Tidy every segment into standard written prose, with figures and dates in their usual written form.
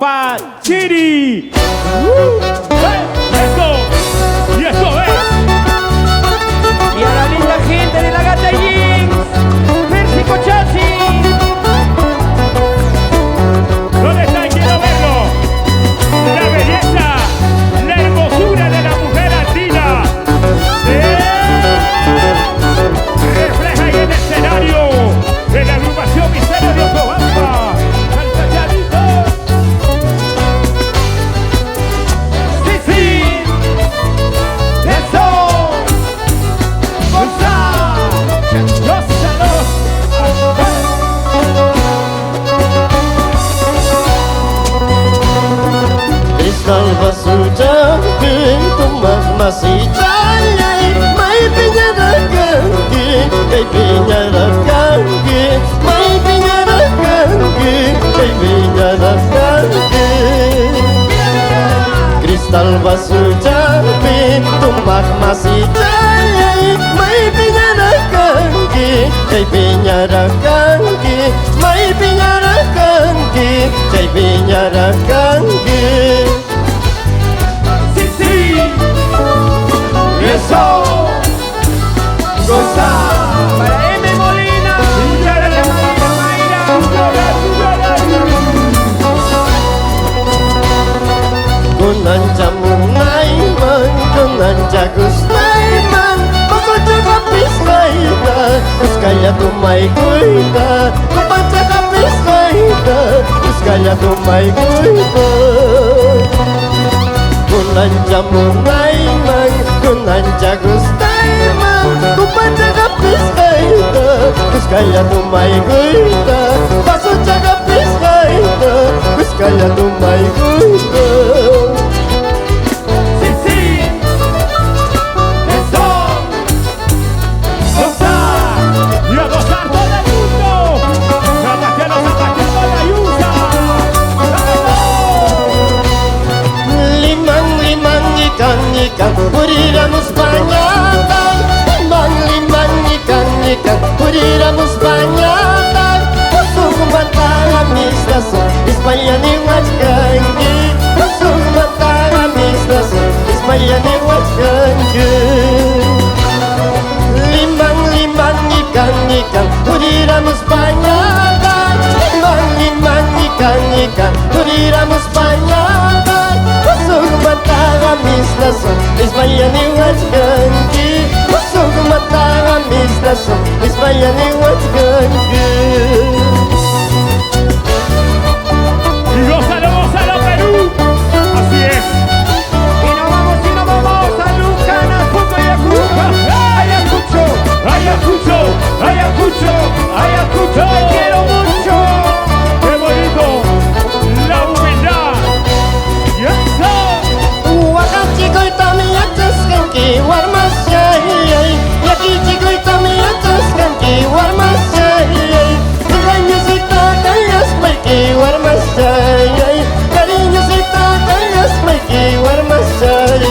Papá Chiri. Eso. Y eso es. Y a la linda gente de la Gata Jeans, Pérsico Chachi. ¿Dónde está? Quiero verlo. La belleza, la hermosura de la mujer andina. Refleja ahí en el escenario de la agrupación Misterio de Ocobamba. Salva sudah pintumas masih jayai mai pinyara kanggi kai pinyara kanggi mai pinyara kanggi kai pinyara kanggi kristal basuja pintumas masih jayai mai pinyara kanggi kai pinyara kanggi mai pinyara kanggi kai pinyara kanggi. Eso, goza Para M. Molina y a la Mayra. Kunan jamunay man, kunan jagus man, pagkutsa kapis kaita, kus kaya tumay kuita, pagkutsa kapis kaita, kus kaya tumay kuita. Kunan jamunay man, kunan jagus man, kupatsa kapis kaita, kus kaya tumay kuita, pagkutsa kapis kaita, kus kaya tumay kuita. Ikan puriramus banyakan, limang ikan puriramus banyakan. Pusuk mata misdaso, ismayani wajkangi. Pusuk mata misdaso, ismayani wajkangi. Limang ikan puriramus banyakan, limang ikan puriramus banyakan. Pusuk mata misdaso, ismayani wajkangi. Pusuk mata misdaso, ismayani wajkangi. Y gózalo, Perú. Así es. Y nos vamos a Lucana, Fuco y Ayacucho. Ayacucho. Te quiero mucho. Qué bonito. La humildad. Y eso. Wakachiko itami ataskanki warmasayay, yakichiko itami ataskanki warmasayay. Cariñosita kayas maiki warmasayay, cariñosita kayas maiki warmasayay.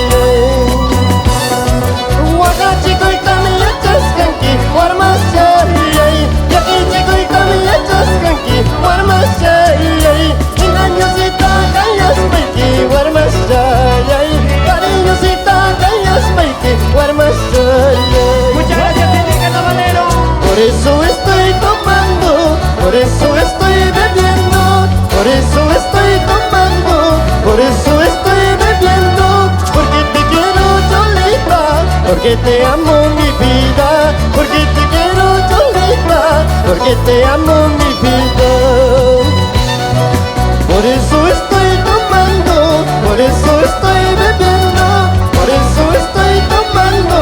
Wakachiko itami ataskanki warmasayay, yakichiko itami ataskanki warmasayay. Cariñosita kayas maiki warmasayay, cariñosita kayas maiki warmasayay. Muchas gracias, Enrique Tabanero. Por eso estoy tomando, por eso estoy bebiendo, por eso estoy tomando, por eso estoy bebiendo, porque te quiero Cholita, porque te amo mi vida, porque te quiero Cholita, porque te amo mi vida. Por eso estoy tomando, por eso estoy bebiendo, por eso estoy tomando,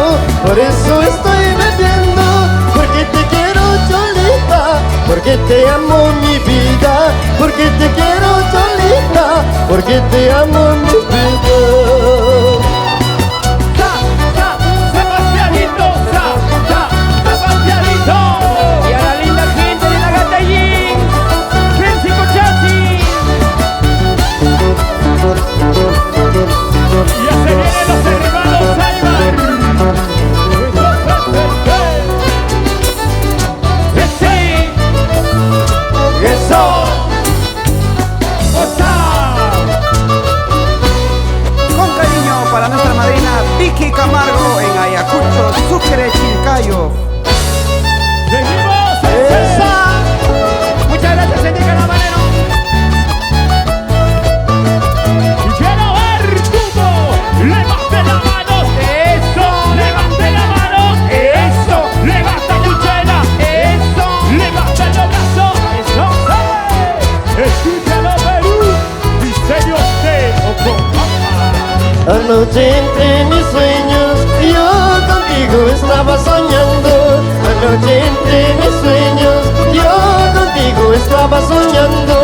por eso estoy bebiendo, porque te quiero Cholita, porque te amo mi vida, porque te quiero Cholita, porque te amo mi vida. Sebastianito. Y a la linda gente de la Gata Jeans, Pérsico Chachi. Y ya se vienen los hermanos Aybar. Eso. Osa. Tocayo. Seguimos. ¡Esa! Muchas gracias, Enrique Lamanero. Y quiero ver cómo levante la mano. ¡Eso! Levante la mano. ¡Eso! Levanta tu chela. ¡Eso! Levanta los brazos. ¡Eso! Escúchalo, Perú. Diseños de Oklahoma. Anoche entre mis sueños yo contigo estaba soñando. Anoche entre mis sueños yo contigo estaba soñando.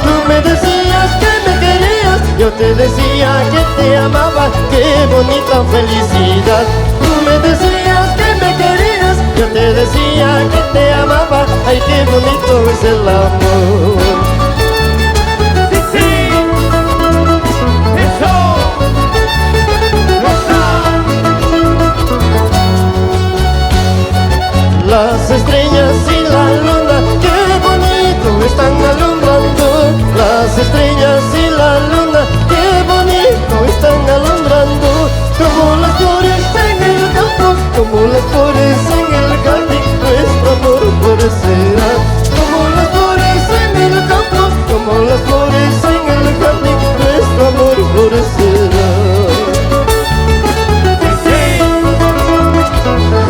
Tú me decías que me querías, yo te decía que te amaba. Qué bonita felicidad. Tú me decías que me querías, yo te decía que te amaba. Ay, qué bonito es el amor. ¡Sí, sí! ¡Eso! Las estrellas y la luna, qué bonito están alumbrando. Las estrellas y la luna, qué bonito están alumbrando. Como las flores en el campo, como las flores en el jardín, nuestro amor florecerá. Como las flores en el campo, como las flores en el jardín, nuestro amor florecerá. ¡Sí, sí!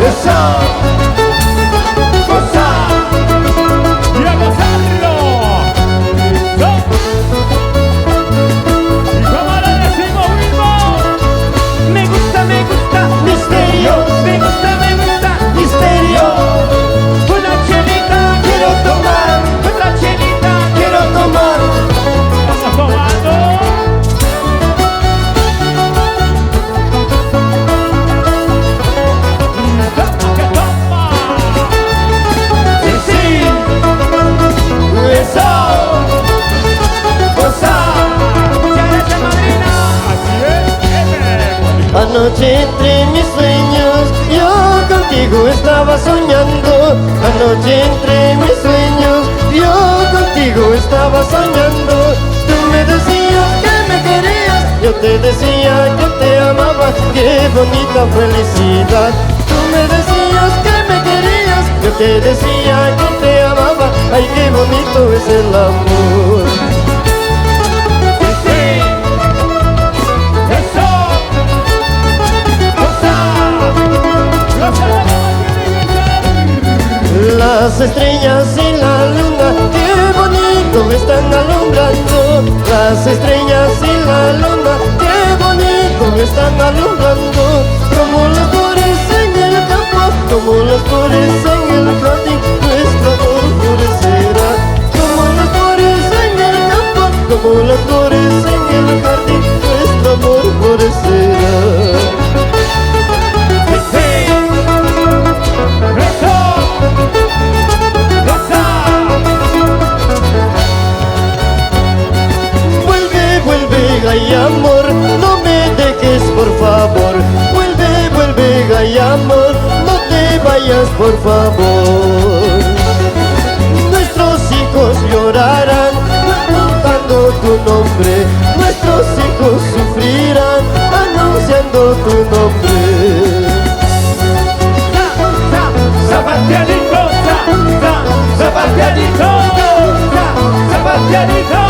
¡Eso! Y a gozarlo. Eso. Y como le decimos, mismo. Me gusta, Misterio, me gusta, misterio. una chelita quiero tomar, otra chelita Quiero tomar. Estamos tomando. Toma que toma. sí, sí, Eso. cosa. Muchas gracias, madrina. Así es. Anoche entre mis sueños yo contigo estaba soñando. Anoche entre mis sueños yo contigo estaba soñando. Tú me decías que me querías, yo te decía que te amaba. Qué bonita felicidad. Tú me decías que me querías, yo te decía que te amaba. Ay, qué bonito es el amor. Sí, sí, Eso. cosa. Las estrellas y la luna, qué bonito están alumbrando. Las estrellas y la luna, qué bonito están alumbrando. Como las flores en el campo, como las flores en el jardín, nuestro amor florecerá. Como las flores en el campo, como las flores en el jardín, nuestro amor florecerá. Sí, sí, Eso. cosa. Vuelve, vuelve, ay amor, no me dejes por favor. Vuelve, vuelve, ay amor, no te vayas por favor. Nuestros hijos llorarán preguntando tu nombre. Nuestros hijos sufrirán anunciando tu nombre. Zapatianito. Zapatianito. Zapatianito.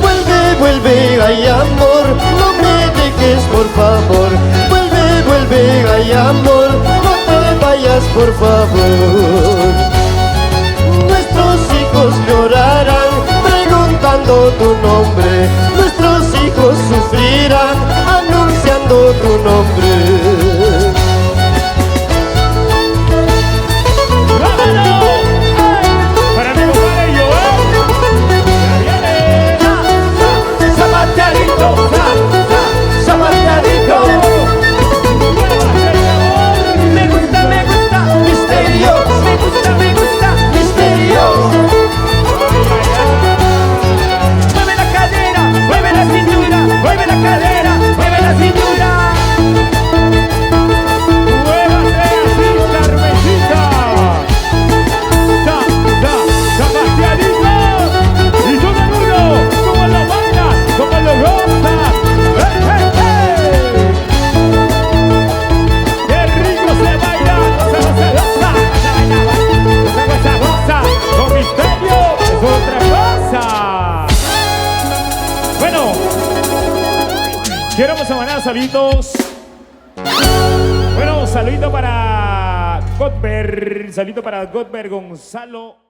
Vuelve, vuelve, ay amor, no me dejes por favor. Vuelve, vuelve, ay amor, no te vayas por favor. Nuestros hijos llorarán preguntando tu nombre. Nuestros hijos sufrirán anunciando tu nombre. ¡Vámonos! Para mi compadre Joel. Ya viene. Zapatianito, zapatianito. Me gusta, misterio. Me gusta, misterio. Mueve la cadera. Queremos mandar saluditos. Bueno, saludito para Godber. Saludito para Godber Gonzalo.